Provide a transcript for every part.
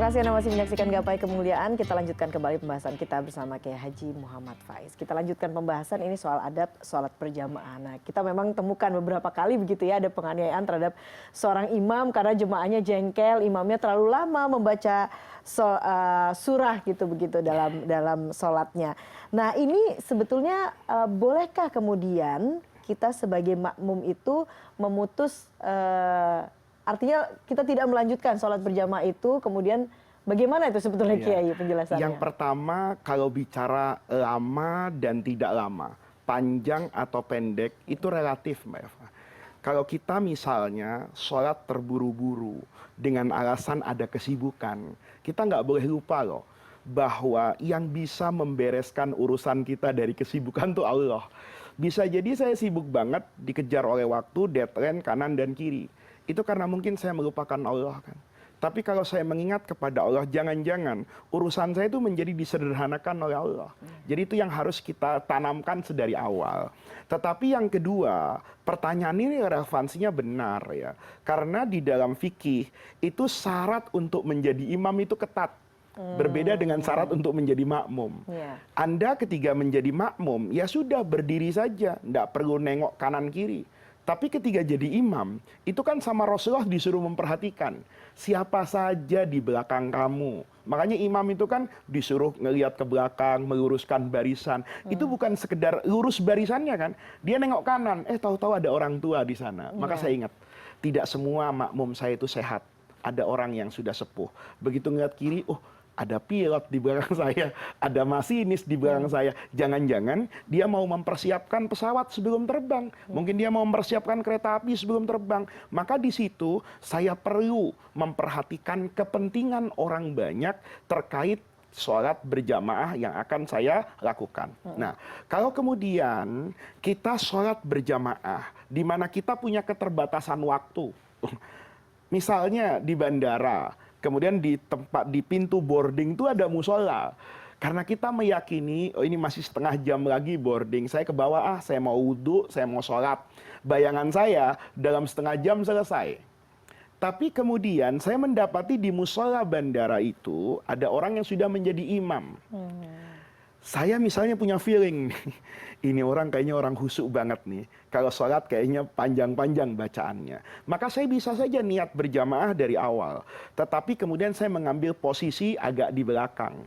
kasih Anda masih menyaksikan Gapai Kemuliaan. Kita lanjutkan kembali pembahasan kita bersama Kiai Haji Muhammad Faiz. Kita lanjutkan pembahasan ini soal adab sholat berjamaah. Nah, kita memang temukan beberapa kali begitu ya, ada penganiayaan terhadap seorang imam karena jemaahnya jengkel, imamnya terlalu lama membaca surah gitu begitu dalam sholatnya. Nah, ini sebetulnya bolehkah kemudian kita sebagai makmum itu memutus artinya kita tidak melanjutkan sholat berjamaah itu, kemudian bagaimana itu sebetulnya Kiai penjelasannya? Yang pertama, kalau bicara lama dan tidak lama, panjang atau pendek, itu relatif Mbak Eva. Kalau kita misalnya sholat terburu-buru dengan alasan ada kesibukan, kita nggak boleh lupa loh, bahwa yang bisa membereskan urusan kita dari kesibukan itu Allah. Bisa jadi saya sibuk banget, dikejar oleh waktu, deadline kanan dan kiri. Itu karena mungkin saya melupakan Allah kan. Tapi kalau saya mengingat kepada Allah, jangan-jangan urusan saya itu menjadi disederhanakan oleh Allah. Jadi itu yang harus kita tanamkan sedari awal. Tetapi yang kedua, pertanyaan ini relevansinya benar ya. Karena di dalam fikih itu syarat untuk menjadi imam itu ketat. Berbeda dengan syarat untuk menjadi makmum. Anda ketika menjadi makmum, ya sudah berdiri saja, tidak perlu nengok kanan kiri. Tapi ketika jadi imam, itu kan sama Rasulullah disuruh memperhatikan siapa saja di belakang kamu. Makanya imam itu kan disuruh ngelihat ke belakang, meluruskan barisan. Itu bukan sekedar lurus barisannya kan. Dia nengok kanan, tahu-tahu ada orang tua di sana. Maka saya ingat, tidak semua makmum saya itu sehat. Ada orang yang sudah sepuh. Begitu ngeliat kiri, ada pilot di belakang saya, ada masinis di belakang saya. Jangan-jangan dia mau mempersiapkan pesawat sebelum terbang. Mungkin dia mau mempersiapkan kereta api sebelum terbang. Maka di situ saya perlu memperhatikan kepentingan orang banyak terkait sholat berjamaah yang akan saya lakukan. Nah, kalau kemudian kita sholat berjamaah, di mana kita punya keterbatasan waktu. Misalnya di bandara, kemudian di pintu boarding itu ada musola. Karena kita meyakini, ini masih setengah jam lagi boarding. Saya ke bawah, saya mau wudhu, saya mau sholat. Bayangan saya, dalam setengah jam selesai. Tapi kemudian saya mendapati di musola bandara itu, ada orang yang sudah menjadi imam. Saya misalnya punya feeling, ini orang kayaknya orang khusyuk banget nih. Kalau sholat kayaknya panjang-panjang bacaannya. Maka saya bisa saja niat berjamaah dari awal. Tetapi kemudian saya mengambil posisi agak di belakang.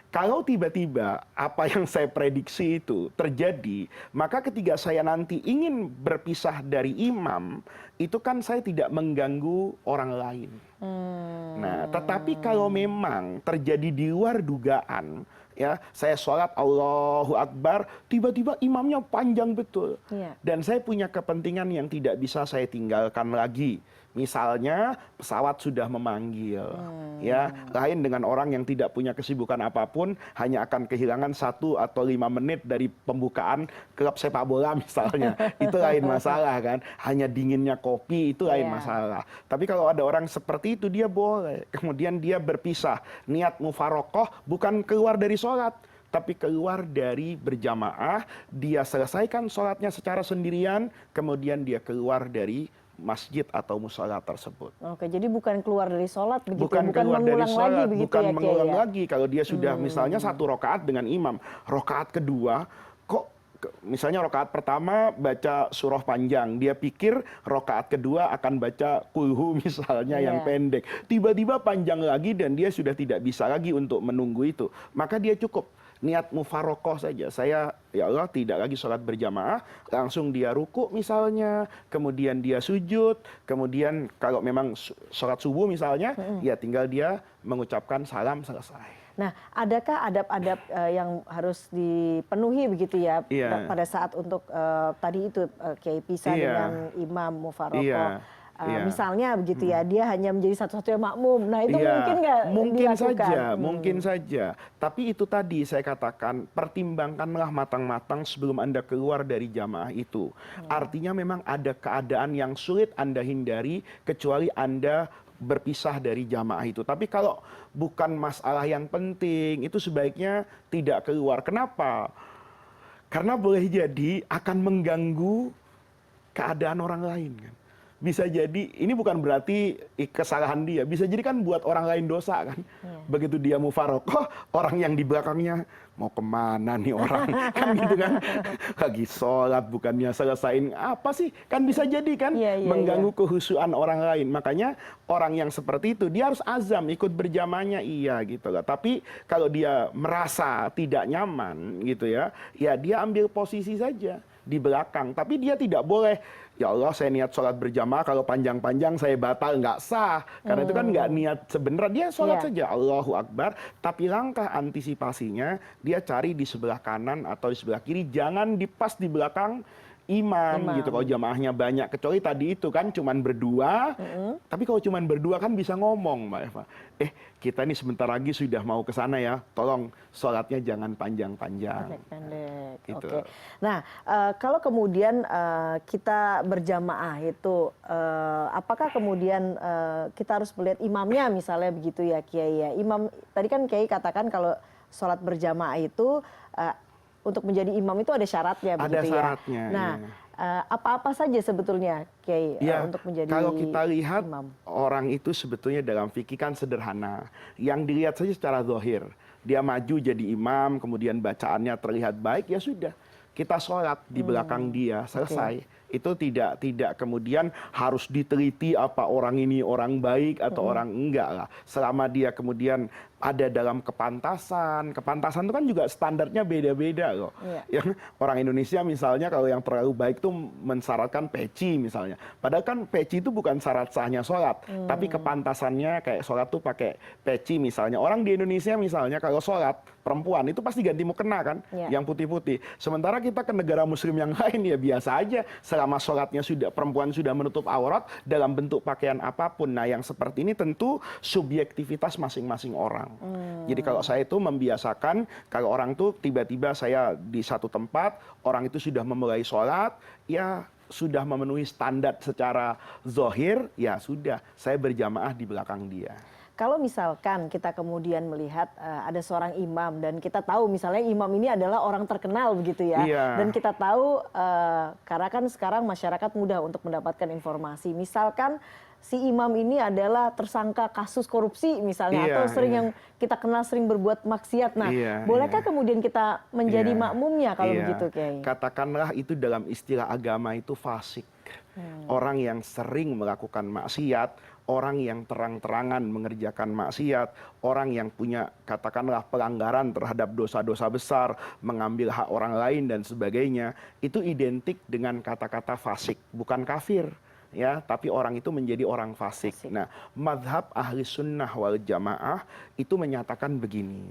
Kalau tiba-tiba apa yang saya prediksi itu terjadi, maka ketika saya nanti ingin berpisah dari imam, itu kan saya tidak mengganggu orang lain. Nah, tetapi kalau memang terjadi di luar dugaan, ya, saya sholat Allahu Akbar, tiba-tiba imamnya panjang betul. Dan saya punya kepentingan yang tidak bisa saya tinggalkan lagi. Misalnya pesawat sudah memanggil, ya, lain dengan orang yang tidak punya kesibukan apapun, hanya akan kehilangan 1 atau 5 menit dari pembukaan klub sepak bola misalnya. Itu lain masalah kan. Hanya dinginnya kopi itu lain masalah. Tapi kalau ada orang seperti itu, dia boleh. Kemudian dia berpisah, niat mufarokoh bukan keluar dari sholat, tapi keluar dari berjamaah, dia selesaikan sholatnya secara sendirian, kemudian dia keluar dari masjid atau musola tersebut. Oke, jadi bukan keluar dari sholat begitu, bukan keluar mengulang dari sholat, lagi begitu bukan ya, mengulang lagi. Kalau dia sudah misalnya 1 rakaat dengan imam, rakaat kedua kok misalnya rakaat pertama baca surah panjang, dia pikir rakaat kedua akan baca kulhu misalnya yang pendek, tiba-tiba panjang lagi dan dia sudah tidak bisa lagi untuk menunggu itu, maka dia cukup niat mufarokoh saja. Saya, ya Allah, tidak lagi sholat berjamaah, langsung dia ruku misalnya, kemudian dia sujud, kemudian kalau memang sholat subuh misalnya, ya tinggal dia mengucapkan salam, selesai. Nah, adakah adab-adab yang harus dipenuhi begitu ya pada saat untuk tadi itu Kiai pisah dengan imam mufarokoh? Misalnya begitu ya, dia hanya menjadi satu-satunya makmum. Nah, itu mungkin nggak dilakukan? Mungkin saja. Tapi itu tadi saya katakan, pertimbangkanlah matang-matang sebelum Anda keluar dari jamaah itu. Artinya memang ada keadaan yang sulit Anda hindari, kecuali Anda berpisah dari jamaah itu. Tapi kalau bukan masalah yang penting, itu sebaiknya tidak keluar. Kenapa? Karena boleh jadi akan mengganggu keadaan orang lain kan. bisa jadi ini bukan berarti kesalahan dia, bisa jadi kan buat orang lain dosa kan. Begitu dia mufarokoh, orang yang di belakangnya mau kemana nih orang kan gitu kan, lagi sholat bukannya selesaiin apa sih, kan bisa jadi kan Iya, iya, iya. mengganggu kehusuan orang lain. Makanya orang yang seperti itu dia harus azam ikut berjamaahnya, iya gitu loh. Tapi kalau dia merasa tidak nyaman gitu ya, ya dia ambil posisi saja di belakang. Tapi dia tidak boleh, ya Allah saya niat sholat berjamaah kalau panjang-panjang saya batal, nggak sah. Karena itu kan nggak niat sebenarnya, dia sholat Iya. saja Allahu Akbar. Tapi langkah antisipasinya dia cari di sebelah kanan atau di sebelah kiri, jangan di pas di belakang imam gitu. Kalau jamaahnya banyak, kecuali tadi itu kan cuman berdua. Tapi kalau cuman berdua kan bisa ngomong Mbak Eva, kita nih sebentar lagi sudah mau ke sana ya, tolong sholatnya jangan panjang-panjang. Pendek-pendek. Gitu. Oke. Nah, kalau kemudian kita berjamaah itu, apakah kemudian kita harus melihat imamnya misalnya begitu ya Kiai ya? Imam tadi kan Kiai katakan kalau sholat berjamaah itu untuk menjadi imam itu ada syaratnya Ada begitu ya. syaratnya, Nah, iya. apa-apa saja sebetulnya Kiai Ya, untuk menjadi kalau kita lihat imam? orang itu sebetulnya dalam fikih kan sederhana. Yang dilihat saja secara zahir. Dia maju jadi imam, kemudian bacaannya terlihat baik, ya sudah. Kita sholat di belakang dia, selesai. Itu tidak kemudian harus diteliti apa orang ini orang baik atau orang enggak lah. Selama dia kemudian ada dalam kepantasan. Kepantasan itu kan juga standarnya beda-beda loh. Iya. Yang orang Indonesia misalnya kalau yang terlalu baik itu mensyaratkan peci misalnya. Padahal kan peci itu bukan syarat sahnya sholat. Tapi kepantasannya kayak sholat tuh pakai peci misalnya. Orang di Indonesia misalnya kalau sholat perempuan itu pasti ganti mukena kan. Iya. Yang putih-putih. Sementara kita ke negara muslim yang lain ya biasa aja. Selama sholatnya sudah, perempuan sudah menutup aurat dalam bentuk pakaian apapun. Nah yang seperti ini tentu subjektivitas masing-masing orang. Jadi kalau saya itu membiasakan, kalau orang tuh tiba-tiba saya di satu tempat, orang itu sudah memulai sholat, ya sudah memenuhi standar secara zohir, ya sudah, saya berjamaah di belakang dia. Kalau misalkan kita kemudian melihat ada seorang imam dan kita tahu misalnya imam ini adalah orang terkenal begitu ya, Iya. dan kita tahu karena kan sekarang masyarakat mudah untuk mendapatkan informasi. Misalkan si imam ini adalah tersangka kasus korupsi misalnya, Iya, atau sering iya. yang kita kenal sering berbuat maksiat. Nah, Iya, bolehkah iya. kemudian kita menjadi Iya. makmumnya kalau Iya. begitu, Kiai? Katakanlah itu dalam istilah agama itu fasik. Orang yang sering melakukan maksiat, orang yang terang-terangan mengerjakan maksiat, orang yang punya katakanlah pelanggaran terhadap dosa-dosa besar, mengambil hak orang lain dan sebagainya, itu identik dengan kata-kata fasik, bukan kafir. Ya, tapi orang itu menjadi orang fasik. Nah, madhab ahli sunnah wal jamaah itu menyatakan begini,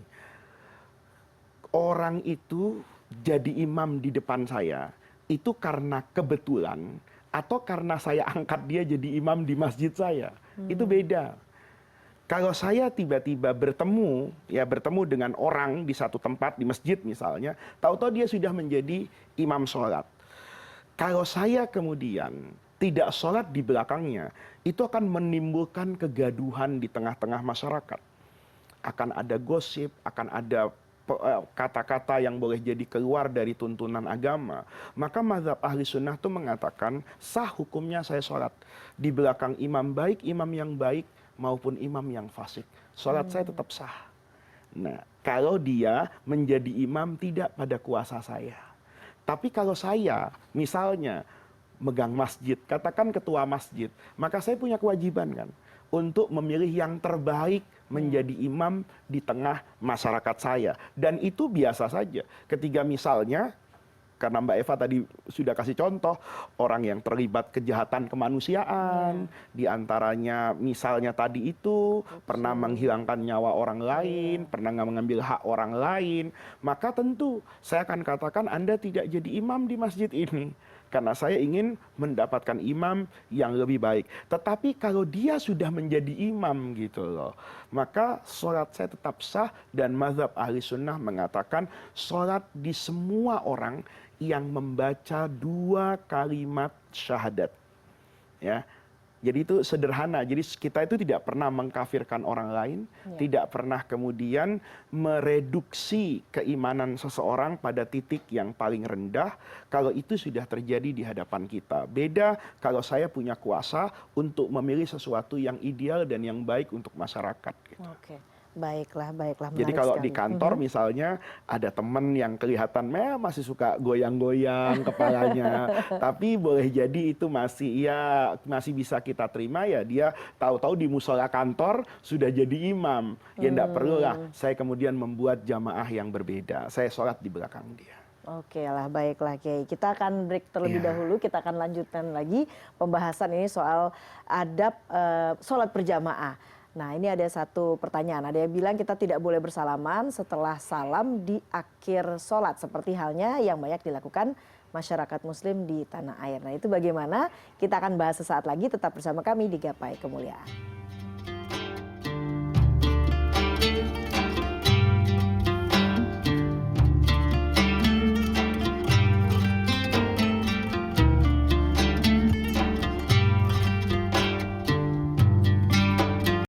orang itu jadi imam di depan saya itu karena kebetulan atau karena saya angkat dia jadi imam di masjid saya. Itu beda. Kalau saya tiba-tiba bertemu dengan orang di satu tempat di masjid misalnya, tahu-tahu dia sudah menjadi imam sholat. Kalau saya kemudian tidak sholat di belakangnya, itu akan menimbulkan kegaduhan di tengah-tengah masyarakat. Akan ada gosip, akan ada kata-kata yang boleh jadi keluar dari tuntunan agama. Maka mazhab ahli sunnah itu mengatakan sah hukumnya saya sholat di belakang imam baik, imam yang baik maupun imam yang fasik. Sholat saya tetap sah. Nah, kalau dia menjadi imam tidak pada kuasa saya. Tapi kalau saya misalnya megang masjid, katakan ketua masjid, maka saya punya kewajiban kan untuk memilih yang terbaik menjadi imam di tengah masyarakat saya. Dan itu biasa saja. Ketika misalnya, karena Mbak Eva tadi sudah kasih contoh, orang yang terlibat kejahatan kemanusiaan, diantaranya misalnya tadi itu, pernah menghilangkan nyawa orang lain, pernah mengambil hak orang lain, maka tentu saya akan katakan Anda tidak jadi imam di masjid ini. Karena saya ingin mendapatkan imam yang lebih baik. Tetapi kalau dia sudah menjadi imam gitu loh, maka sholat saya tetap sah. Dan mazhab ahli sunnah mengatakan sholat di semua orang yang membaca 2 kalimat syahadat. Ya, Jadi itu sederhana. Jadi kita itu tidak pernah mengkafirkan orang lain, tidak pernah kemudian mereduksi keimanan seseorang pada titik yang paling rendah kalau itu sudah terjadi di hadapan kita. Beda kalau saya punya kuasa untuk memilih sesuatu yang ideal dan yang baik untuk masyarakat. Gitu. Oke, baiklah, baiklah. Jadi Menarik kalau sekali. di kantor misalnya ada teman yang kelihatan masih suka goyang-goyang kepalanya, tapi boleh jadi itu masih bisa kita terima ya, dia tahu-tahu di musola kantor sudah jadi imam. Ya enggak perlulah saya kemudian membuat jamaah yang berbeda. Saya sholat di belakang dia. Oke lah, baiklah Kiai. Kita akan break terlebih dahulu, kita akan lanjutkan lagi pembahasan ini soal adab sholat berjamaah. Nah, ini ada satu pertanyaan. Ada yang bilang kita tidak boleh bersalaman setelah salam di akhir sholat. Seperti halnya yang banyak dilakukan masyarakat muslim di tanah air. Nah, itu bagaimana? Kita akan bahas sesaat lagi. Tetap bersama kami di Gapai Kemuliaan.